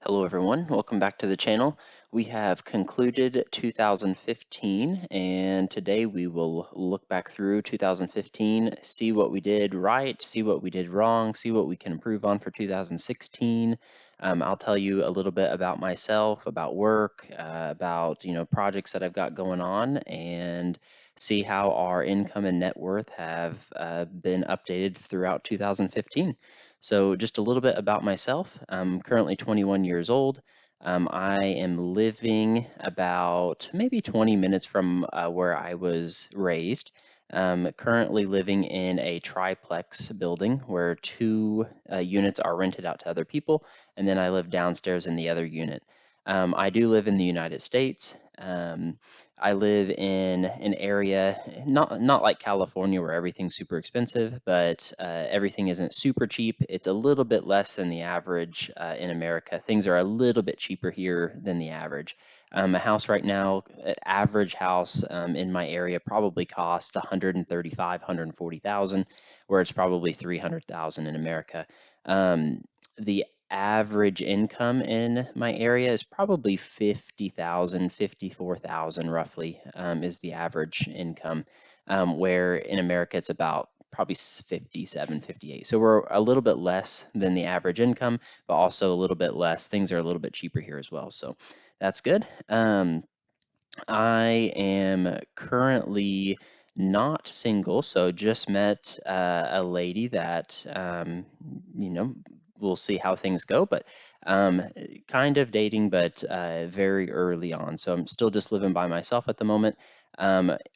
Hello everyone, welcome back to the channel. We have concluded 2015 and today we will look back through 2015, see what we did right, see what we did wrong, see what we can improve on for 2016. I'll tell you a little bit about myself, about work, about projects that I've got going on, and see how our income and net worth have been updated throughout 2015. So just a little bit about myself. I'm currently 21 years old. I am living about maybe 20 minutes from where I was raised. Currently living in a triplex building where two units are rented out to other people, and then I live downstairs in the other unit. I do live in the United States. I live in an area not like California where everything's super expensive, but everything isn't super cheap. It's a little bit less than the average in America. Things are a little bit cheaper here than the average. A house right now, an average house in my area probably costs 135, 140,000, where it's probably 300,000 in America. The average income in my area is probably 50,000, 54,000 roughly is the average income, where in America it's about probably 57, 58. So we're a little bit less than the average income, but also a little bit less. Things are a little bit cheaper here as well. So that's good. I am currently not single, so just met a lady that we'll see how things go, but kind of dating, but very early on. So I'm still just living by myself at the moment.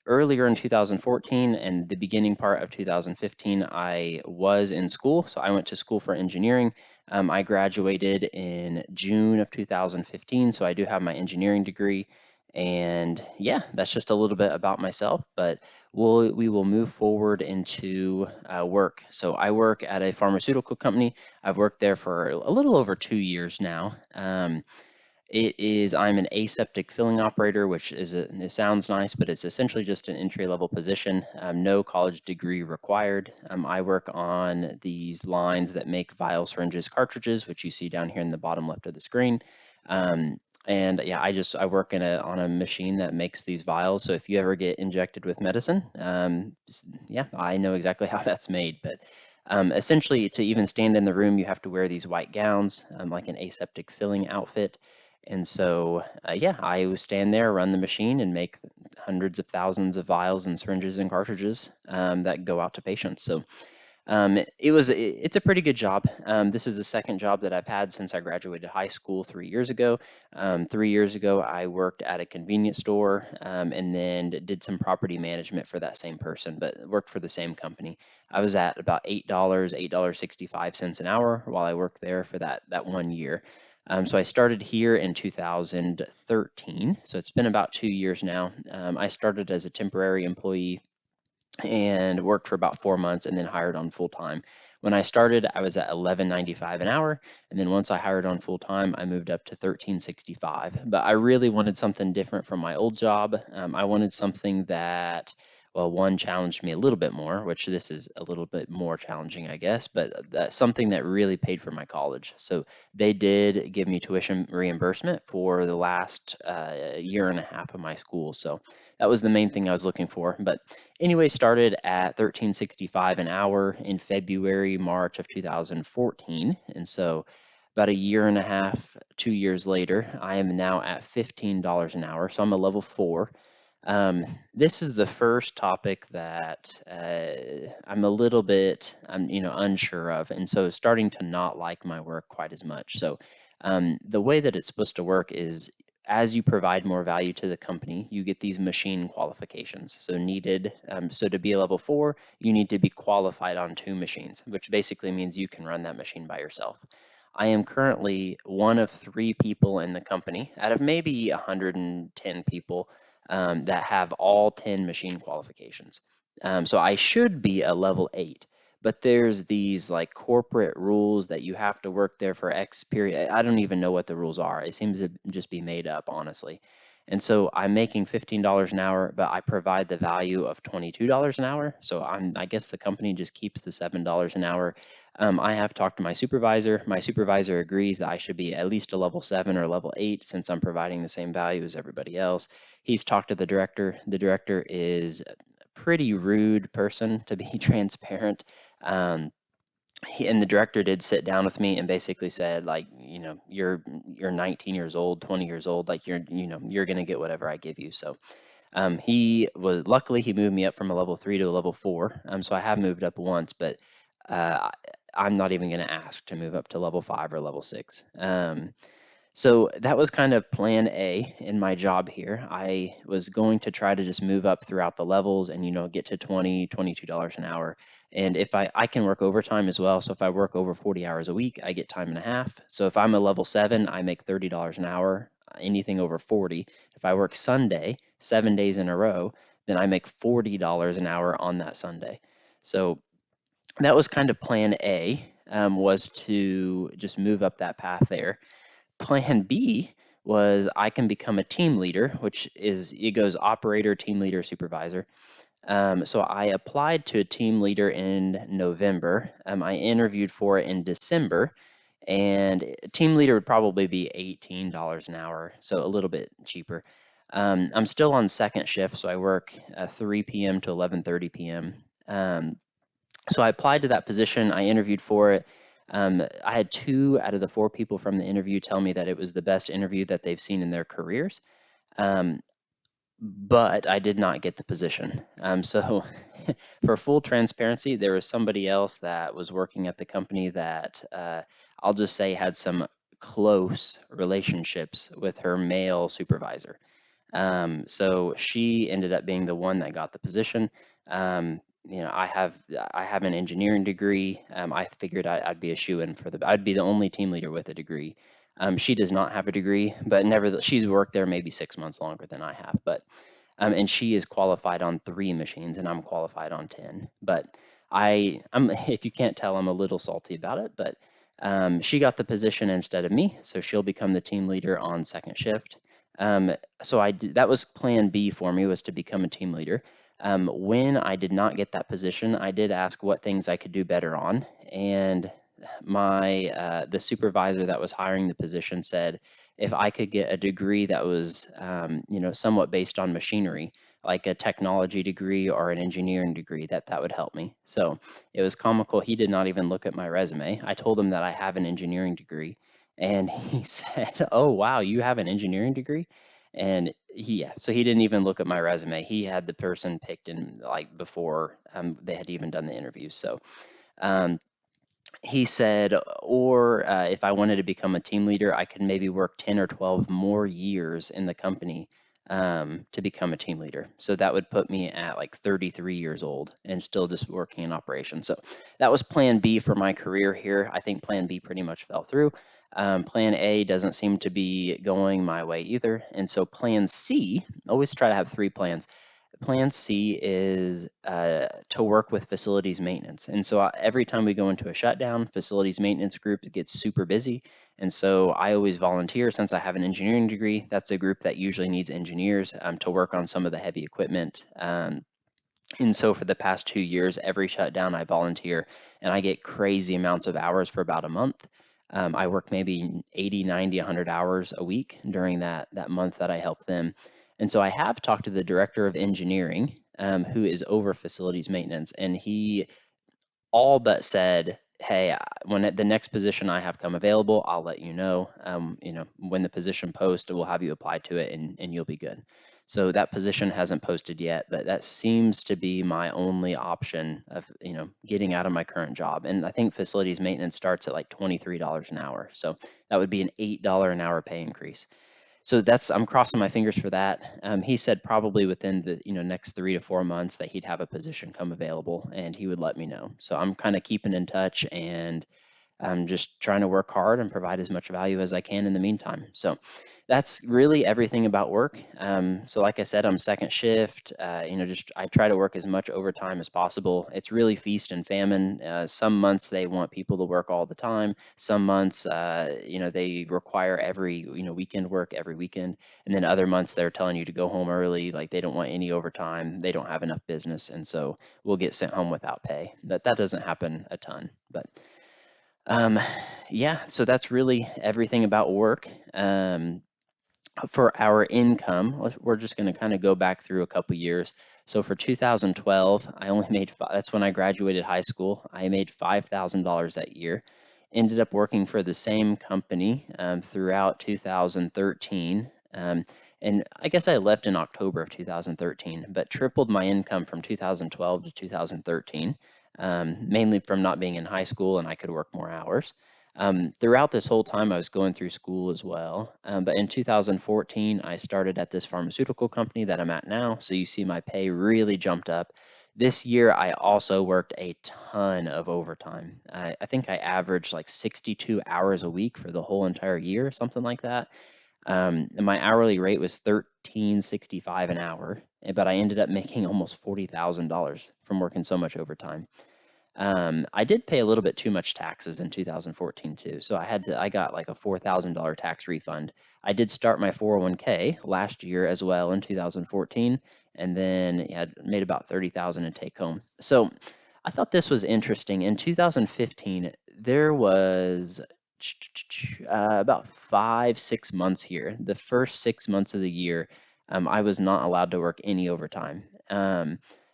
Earlier in 2014 and the beginning part of 2015, I was in school. So I went to school for engineering. I graduated in June of 2015, so I do have my engineering degree. And yeah, that's just a little bit about myself, but we will move forward into work. So I work at a pharmaceutical company. I've worked there for a little over 2 years now. I'm an aseptic filling operator, which it sounds nice, but it's essentially just an entry-level position, no college degree required. I work on these lines that make vials, syringes, cartridges, which you see down here in the bottom left of the screen. And yeah, I work on a machine that makes these vials. So if you ever get injected with medicine, yeah, I know exactly how that's made. But essentially, to even stand in the room, you have to wear these white gowns, like an aseptic filling outfit. And so, yeah, I would stand there, run the machine, and make hundreds of thousands of vials and syringes and cartridges that go out to patients. So it's a pretty good job. This is the second job that I've had since I graduated high school 3 years ago. 3 years ago, I worked at a convenience store and then did some property management for that same person, but worked for the same company. I was at about $8.65 an hour while I worked there for that 1 year. So I started here in 2013. So it's been about 2 years now. I started as a temporary employee and worked for about 4 months and then hired on full time. When I started, I was at $11.95 an hour, and then once I hired on full time, I moved up to $13.65. But I really wanted something different from my old job. I wanted something that, well, one, challenged me a little bit more, which this is a little bit more challenging, I guess, but that's something that really paid for my college. So they did give me tuition reimbursement for the last year and a half of my school. So that was the main thing I was looking for. But anyway, started at $13.65 an hour in February, March of 2014. And so about a year and a half, 2 years later, I am now at $15 an hour. So I'm a level 4. This is the first topic that I'm a little bit, unsure of, and so starting to not like my work quite as much. So the way that it's supposed to work is as you provide more value to the company, you get these machine qualifications. So to be a level 4, you need to be qualified on 2 machines, which basically means you can run that machine by yourself. I am currently one of 3 people in the company out of maybe 110 people that have all 10 machine qualifications. So I should be a level 8, but there's these like corporate rules that you have to work there for X period. I don't even know what the rules are. It seems to just be made up, honestly. And so I'm making $15 an hour, but I provide the value of $22 an hour. So I guess the company just keeps the $7 an hour. I have talked to my supervisor. My supervisor agrees that I should be at least a level 7 or level 8 since I'm providing the same value as everybody else. He's talked to the director. The director is a pretty rude person, to be transparent. Um, and the director did sit down with me and basically said, like, you're 19 years old, 20 years old, like you're gonna get whatever I give you. So he was luckily he moved me up from a level 3 to a level 4. So I have moved up once, but uh, I'm not even going to ask to move up to level 5 or level 6. So that was kind of plan A in my job here. I was going to try to just move up throughout the levels and, get to $22 an hour. And if I can work overtime as well. So if I work over 40 hours a week, I get time and a half. So if I'm a level 7, I make $30 an hour, anything over 40. If I work Sunday, 7 days in a row, then I make $40 an hour on that Sunday. So that was kind of plan A, was to just move up that path there. Plan B was I can become a team leader, which is it goes operator, team leader, supervisor. So I applied to a team leader in November. I interviewed for it in December, and team leader would probably be $18 an hour, so a little bit cheaper. I'm still on second shift, so I work 3 p.m. to 11:30 p.m. So I applied to that position. I interviewed for it. I had 2 out of the 4 people from the interview tell me that it was the best interview that they've seen in their careers. Um, but I did not get the position. So for full transparency, there was somebody else that was working at the company that I'll just say had some close relationships with her male supervisor. So she ended up being the one that got the position. I have an engineering degree. I figured I'd be a shoe-in I'd be the only team leader with a degree. She does not have a degree, but nevertheless, she's worked there maybe 6 months longer than I have. But and she is qualified on 3 machines, and I'm qualified on 10. But if you can't tell, I'm a little salty about it. But she got the position instead of me, so she'll become the team leader on second shift. So that was plan B for me, was to become a team leader. When I did not get that position, I did ask what things I could do better on, and the supervisor that was hiring the position said if I could get a degree that was somewhat based on machinery, like a technology degree or an engineering degree, that would help me. So it was comical. He did not even look at my resume. I told him that I have an engineering degree, and he said, "Oh wow, you have an engineering degree?" And so he didn't even look at my resume. He had the person picked in like before they had even done the interview. So um, he said, or if I wanted to become a team leader, I could maybe work 10 or 12 more years in the company to become a team leader. So that would put me at like 33 years old and still just working in operations. So that was plan B for my career here. I think plan B pretty much fell through. Plan A doesn't seem to be going my way either. And so plan C, always try to have 3 plans. Plan C is to work with facilities maintenance. And so every time we go into a shutdown, facilities maintenance group gets super busy. And so I always volunteer since I have an engineering degree. That's a group that usually needs engineers to work on some of the heavy equipment. And so for the past 2 years, every shutdown I volunteer and I get crazy amounts of hours for about a month. I work maybe 80, 90, 100 hours a week during that month that I help them. And so I have talked to the director of engineering, who is over facilities maintenance, and he all but said, "Hey, when the next position I have come available, I'll let you know. When the position posts, we'll have you apply to it, and you'll be good." So that position hasn't posted yet, but that seems to be my only option of getting out of my current job. And I think facilities maintenance starts at like $23 an hour, so that would be an $8 an hour pay increase. So I'm crossing my fingers for that. He said probably within the next 3 to 4 months that he'd have a position come available and he would let me know. So I'm kind of keeping in touch, and I'm just trying to work hard and provide as much value as I can in the meantime. So that's really everything about work. So like I said, I'm second shift. Just I try to work as much overtime as possible. It's really feast and famine. Some months they want people to work all the time. Some months, they require every weekend work every weekend, and then other months they're telling you to go home early. Like they don't want any overtime. They don't have enough business, and so we'll get sent home without pay. That doesn't happen a ton, but Um, yeah, so that's really everything about work. For our income, we're just going to kind of go back through a couple years. So for 2012, I only made that's when I graduated high school. I made $5,000 that year. Ended up working for the same company throughout 2013. And I guess I left in October of 2013, but tripled my income from 2012 to 2013, mainly from not being in high school and I could work more hours. Throughout this whole time, I was going through school as well. But in 2014, I started at this pharmaceutical company that I'm at now. So you see my pay really jumped up. This year, I also worked a ton of overtime. I think I averaged like 62 hours a week for the whole entire year, something like that. And my hourly rate was 13.65 an hour, but I ended up making almost $40,000 from working so much overtime. I did pay a little bit too much taxes in 2014 too, so I got like a $4,000 tax refund. I did start my 401k last year as well in 2014, and then yeah, made about 30,000 in take home. So I thought this was interesting. In 2015, there was about 5, 6 months here. The first 6 months of the year, I was not allowed to work any overtime.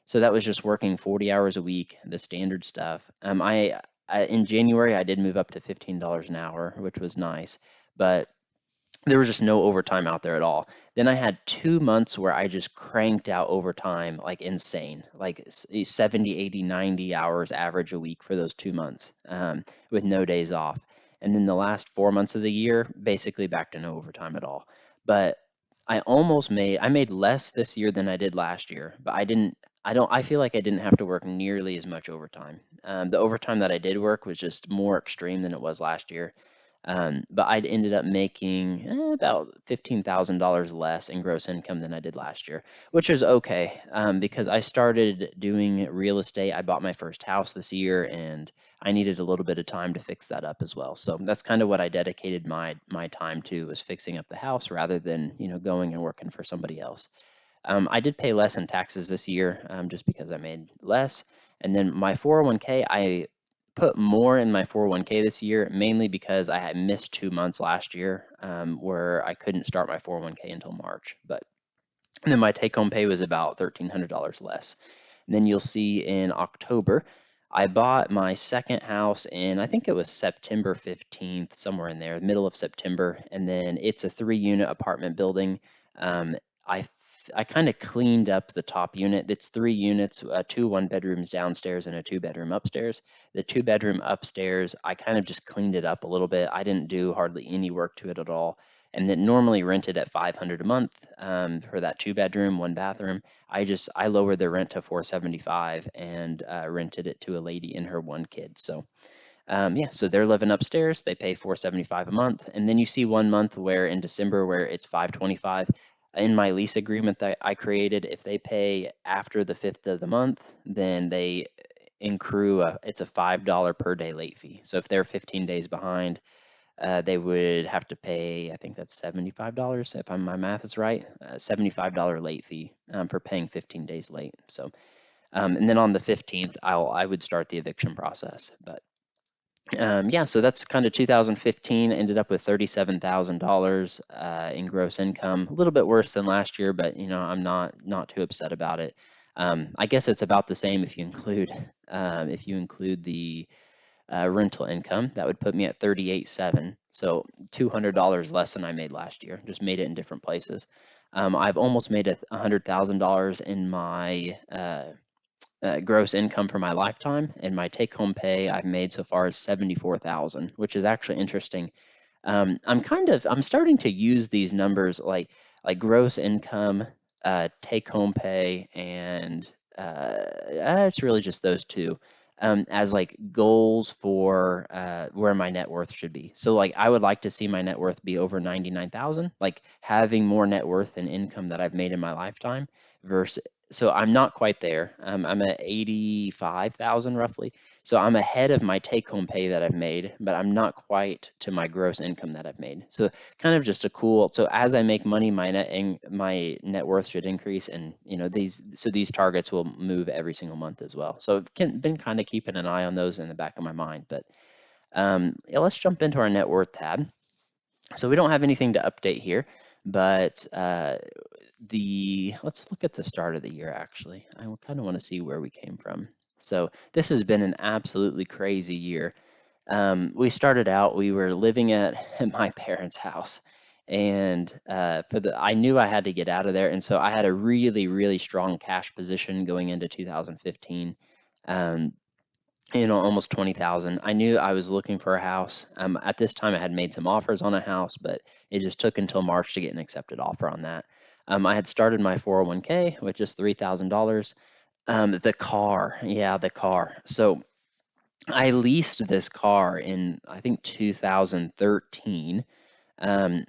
So that was just working 40 hours a week, the standard stuff. I in January I did move up to $15 an hour, which was nice, but there was just no overtime out there at all. Then I had 2 months where I just cranked out overtime like insane, like 70, 80, 90 hours average a week for those 2 months with no days off. And then the last 4 months of the year, basically back to no overtime at all. But I made less this year than I did last year, but I feel like I didn't have to work nearly as much overtime. The overtime that I did work was just more extreme than it was last year. But I'd ended up making about $15,000 less in gross income than I did last year, which is okay because I started doing real estate. I bought my first house this year, and I needed a little bit of time to fix that up as well. So that's kind of what I dedicated my time to, was fixing up the house rather than going and working for somebody else. I did pay less in taxes this year just because I made less. And then my 401k, I put more in my 401k this year, mainly because I had missed 2 months last year where I couldn't start my 401k until March. But and then my take home pay was about $1,300 less. And then you'll see in October, I bought my second house in, I think it was September 15th, somewhere in there, middle of September. And then it's a 3-unit apartment building. Um, I I kind of cleaned up the top unit. It's 3 units, 2 1-bedrooms downstairs and a 2-bedroom upstairs. The 2-bedroom upstairs, I kind of just cleaned it up a little bit. I didn't do hardly any work to it at all, and then normally rented at $500 a month for that 2-bedroom, 1 bathroom. I lowered the rent to $475 and rented it to a lady and her 1 kid. So yeah, so they're living upstairs. They pay $475 a month, and then you see 1 month where in December where it's $525. In my lease agreement that I created, if they pay after the 5th of the month, then they accrue it's a $5 per day late fee. So if they're 15 days behind, they would have to pay, I think that's $75 if my math is right, $75 late fee for paying 15 days late. So, and then on the 15th, I would start the eviction process. But yeah, so that's kind of 2015. Ended up with $37,000 in gross income, a little bit worse than last year, but I'm not too upset about it. I guess it's about the same if you include the rental income. That would put me at 38.7, so $200 less than I made last year. Just made it in different places. I've almost made $100,000 in my gross income for my lifetime, and my take-home pay I've made so far is 74,000, which is actually interesting. I'm starting to use these numbers like gross income, take home pay, and it's really just those two as like goals for where my net worth should be. So like I would like to see my net worth be over 99,000, like having more net worth and income that I've made in my lifetime versus. So I'm not quite there. I'm at 85,000 roughly. So I'm ahead of my take-home pay that I've made, but I'm not quite to my gross income that I've made. So kind of just a cool. So as I make money, my net worth should increase, and these targets will move every single month as well. So I've been kind of keeping an eye on those in the back of my mind. But Yeah, let's jump into our net worth tab. So we don't have anything to update here, but let's look at the start of the year actually. I kind of want to see where we came from. So this has been an absolutely crazy year. We started out, we were living at my parents' house, and I knew I had to get out of there, and so I had a really, really strong cash position going into 2015. Um, almost 20,000. I knew I was looking for a house. At this time, I had made some offers on a house, but it just took until March to get an accepted offer on that. I had started my 401k with just $3,000. The car, yeah, the car. So I leased this car in, I think, 2013,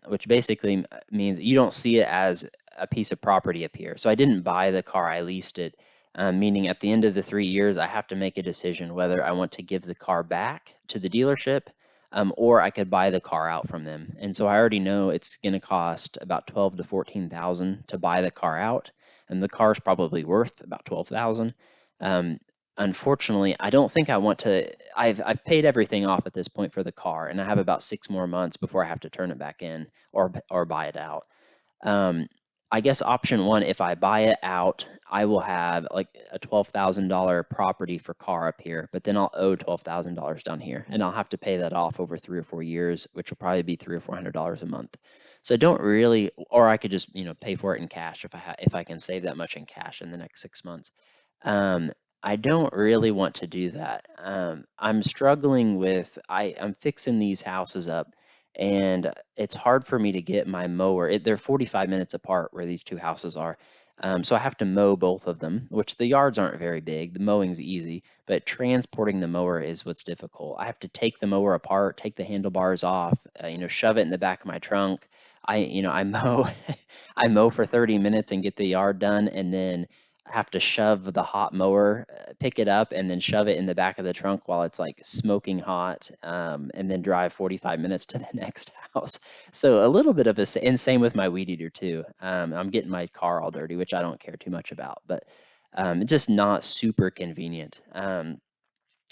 which basically means you don't see it as a piece of property up here. So I didn't buy the car, I leased it, meaning at the end of the 3 years, I have to make a decision whether I want to give the car back to the dealership, or I could buy the car out from them. And so I already know it's going to cost about 12 to 14,000 to buy the car out, and the car is probably worth about 12,000. Um, Unfortunately, I don't think I want to. I've paid everything off at this point for the car, and I have about 6 more months before I have to turn it back in or buy it out. Um, I guess option one, if I buy it out, I will have like a $12,000 property for car up here, but then I'll owe $12,000 down here, and I'll have to pay that off over 3 or 4 years, which will probably be $300 or $400 a month. So I don't really, or I could just pay for it in cash if I can save that much in cash in the next 6 months. Um, I don't really want to do that. I'm struggling with I'm fixing these houses up, and it's hard for me to get my mower. They're 45 minutes apart where these two houses are. So I have to mow both of them, which the yards aren't very big. The mowing's easy, but transporting the mower is what's difficult. I have to take the mower apart, take the handlebars off, shove it in the back of my trunk. I mow, I mow for 30 minutes and get the yard done, and then have to shove the hot mower, pick it up, and then shove it in the back of the trunk while it's like smoking hot, and then drive 45 minutes to the next house. So a little bit of and same with my weed eater too. I'm getting my car all dirty, which I don't care too much about, but just not super convenient.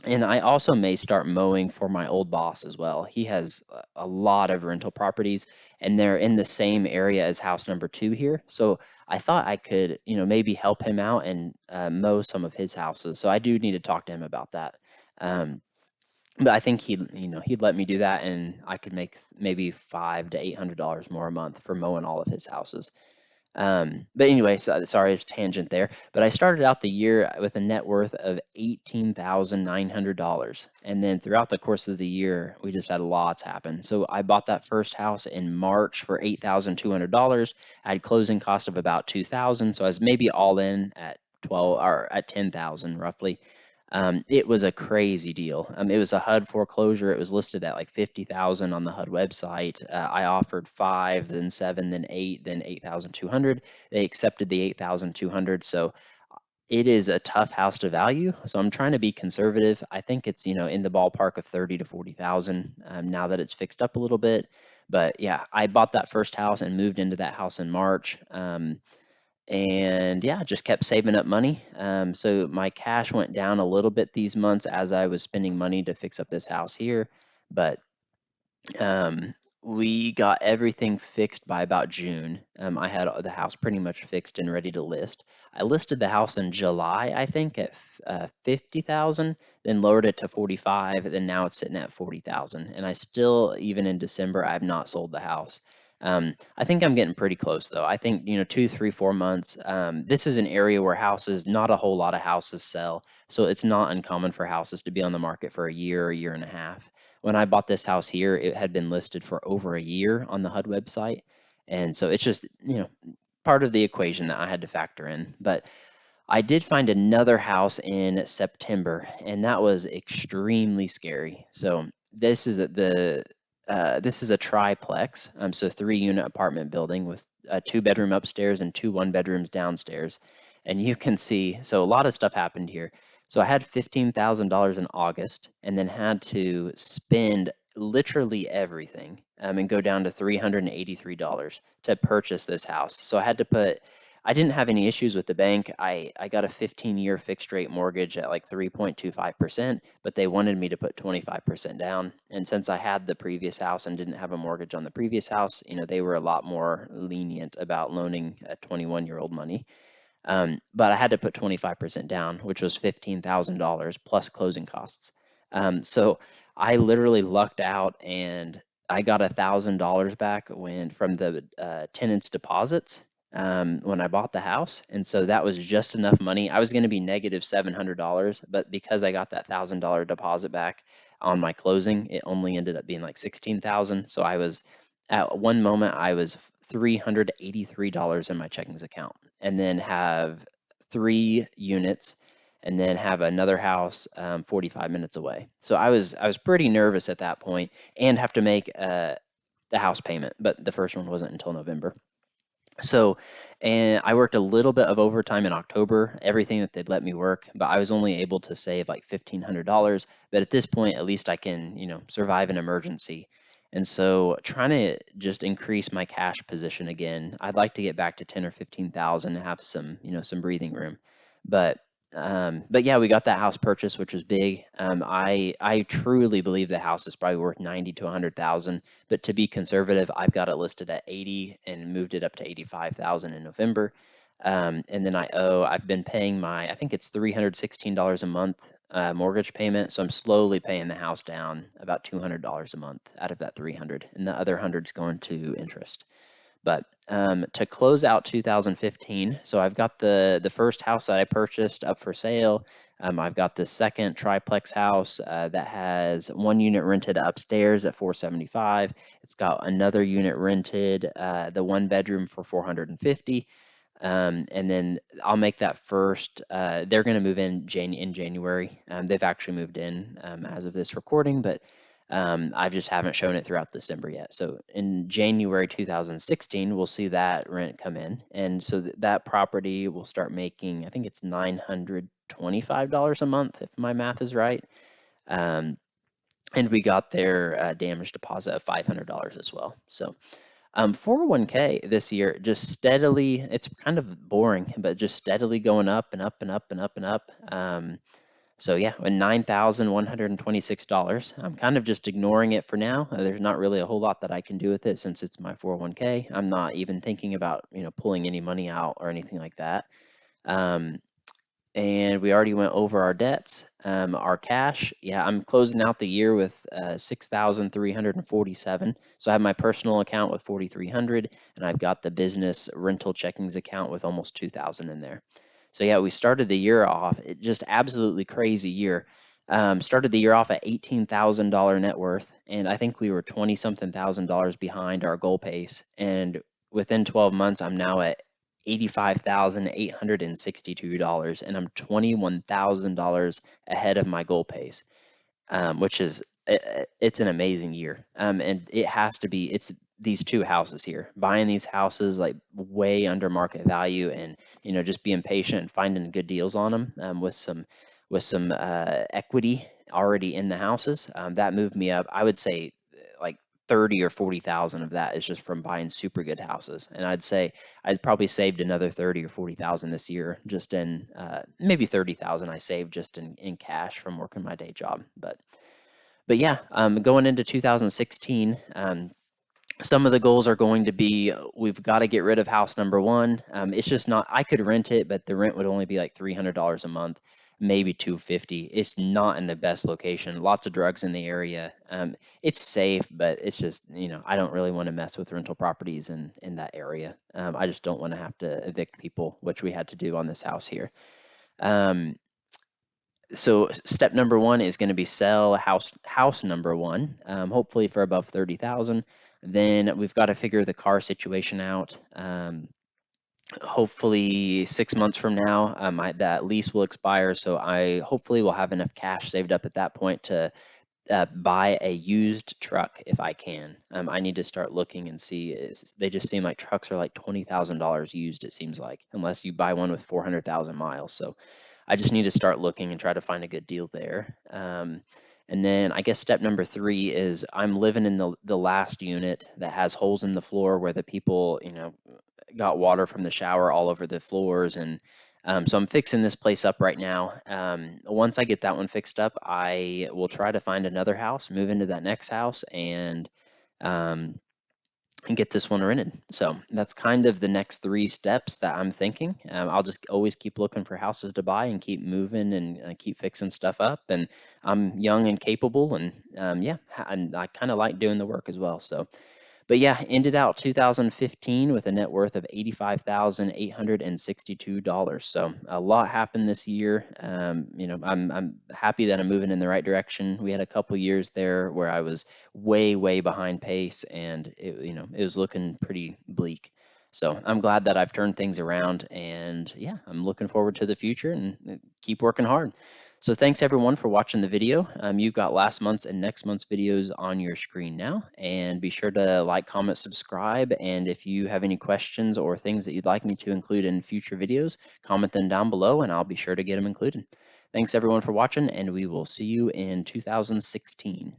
And I also may start mowing for my old boss as well. He has a lot of rental properties, and they're in the same area as house number two here. So I thought I could, maybe help him out and mow some of his houses. So I do need to talk to him about that. Um, but I think he'd let me do that, and I could make maybe $500 to $800 more a month for mowing all of his houses. But anyway, sorry, it's tangent there. But I started out the year with a net worth of $18,900. And then throughout the course of the year, we just had lots happen. So I bought that first house in March for $8,200. I had closing cost of about 2,000. So I was maybe all in at 12 or at 10,000 roughly. It was a crazy deal. It was a HUD foreclosure. It was listed at like 50,000 on the HUD website. I offered 5, then 7, then 8, then 8,200. They accepted the 8,200. So it is a tough house to value. So I'm trying to be conservative. I think it's in the ballpark of 30 to 40,000 now that it's fixed up a little bit. But yeah, I bought that first house and moved into that house in March. And yeah, just kept saving up money. So my cash went down a little bit these months as I was spending money to fix up this house here, but um, we got everything fixed by about June. I had the house pretty much fixed and ready to list. I listed the house in July, I think, at 50,000, then lowered it to 45, then now it's sitting at 40,000. And I still, even in December, I have not sold the house. I think I'm getting pretty close though. I think 2, 3, 4 months. This is an area where not a whole lot of houses sell, so it's not uncommon for houses to be on the market for a year and a half. When I bought this house here, it had been listed for over a year on the HUD website. And so it's just, part of the equation that I had to factor in. But I did find another house in September, and that was extremely scary. So this is a triplex, so 3-unit apartment building with a 2-bedroom upstairs and 2 1-bedrooms downstairs. And you can see, so a lot of stuff happened here. So I had $15,000 in August, and then had to spend literally everything, and go down to $383 to purchase this house. So I had to put I didn't have any issues with the bank. I got a 15-year fixed rate mortgage at like 3.25%, but they wanted me to put 25% down. And since I had the previous house and didn't have a mortgage on the previous house, they were a lot more lenient about loaning a 21-year-old money. But I had to put 25% down, which was $15,000 plus closing costs. So I literally lucked out and I got $1,000 back from the tenants' deposits when I bought the house. And so that was just enough money. I was going to be negative $700, but because I got that $1,000 deposit back on my closing, it only ended up being like 16,000. So I was at one moment I was $383 in my checkings account, and then have 3 units, and then have another house 45 minutes away. So I was pretty nervous at that point, and have to make the house payment, but the first one wasn't until November. So, and I worked a little bit of overtime in October, everything that they'd let me work, but I was only able to save like $1,500. But at this point, at least I can, survive an emergency. And so trying to just increase my cash position again, I'd like to get back to 10 or 15,000 and have some, some breathing room. But but yeah, we got that house purchase, which was big. I truly believe the house is probably worth 90 to 100,000. But to be conservative, I've got it listed at 80 and moved it up to 85,000 in November. And then I've been paying I think it's $316 a month mortgage payment. So I'm slowly paying the house down about $200 a month out of that 300, and the other 100's going to interest. But to close out 2015, so I've got the first house that I purchased up for sale. I've got the second triplex house that has 1 unit rented upstairs at 475. It's got another unit rented, the 1 bedroom for 450. And then I'll make that first. They're going to move in January. They've actually moved in as of this recording, but I just haven't shown it throughout December yet. So in January 2016, we'll see that rent come in. And so that property will start making, I think it's $925 a month, if my math is right. And we got their damage deposit of $500 as well. So 401k this year just steadily, it's kind of boring, but just steadily going up and up and up and up and up. So yeah, with $9,126. I'm kind of just ignoring it for now. There's not really a whole lot that I can do with it since it's my 401k. I'm not even thinking about, pulling any money out or anything like that. And we already went over our debts. Our cash, yeah, I'm closing out the year with 6,347. So I have my personal account with 4,300, and I've got the business rental checkings account with almost 2,000 in there. So yeah, we started the year off, just absolutely crazy year. Started the year off at $18,000 net worth, and I think we were 20 something thousand dollars behind our goal pace. And within 12 months, I'm now at $85,862, and I'm $21,000 ahead of my goal pace, which is it's an amazing year. And it has to be. It's these two houses here, buying these houses like way under market value, and just being patient and finding good deals on them with some equity already in the houses. That moved me up. I would say like 30 or 40,000 of that is just from buying super good houses. And I'd say I'd probably saved another 30 or 40,000 this year, just in maybe 30,000 I saved just in cash from working my day job. But yeah, going into 2016, some of the goals are going to be, we've got to get rid of house number one. It's just not, I could rent it, but the rent would only be like $300 a month, maybe 250. It's not in the best location. Lots of drugs in the area. It's safe, but it's just, I don't really want to mess with rental properties in that area. I just don't want to have to evict people, which we had to do on this house here. So step number one is going to be sell house number one, hopefully for above 30,000. Then we've got to figure the car situation out. Hopefully 6 months from now, that lease will expire. So I hopefully will have enough cash saved up at that point to buy a used truck if I can. I need to start looking and see. They just seem like trucks are like $20,000 used, it seems like, unless you buy one with 400,000 miles. So I just need to start looking and try to find a good deal there. And then I guess step number 3 is I'm living in the last unit that has holes in the floor where the people, got water from the shower all over the floors, and so I'm fixing this place up right now. Once I get that one fixed up, I will try to find another house, move into that next house, um, and get this one rented. So that's kind of the next three steps that I'm thinking. I'll just always keep looking for houses to buy and keep moving and keep fixing stuff up. And I'm young and capable, and yeah, and I kind of like doing the work as well. So but yeah, ended out 2015 with a net worth of $85,862. So a lot happened this year. I'm happy that I'm moving in the right direction. We had a couple years there where I was way behind pace, and it was looking pretty bleak. So I'm glad that I've turned things around, and yeah, I'm looking forward to the future and keep working hard. So thanks everyone for watching the video. You've got last month's and next month's videos on your screen now, and be sure to like, comment, subscribe, and if you have any questions or things that you'd like me to include in future videos, comment them down below and I'll be sure to get them included. Thanks everyone for watching, and we will see you in 2016.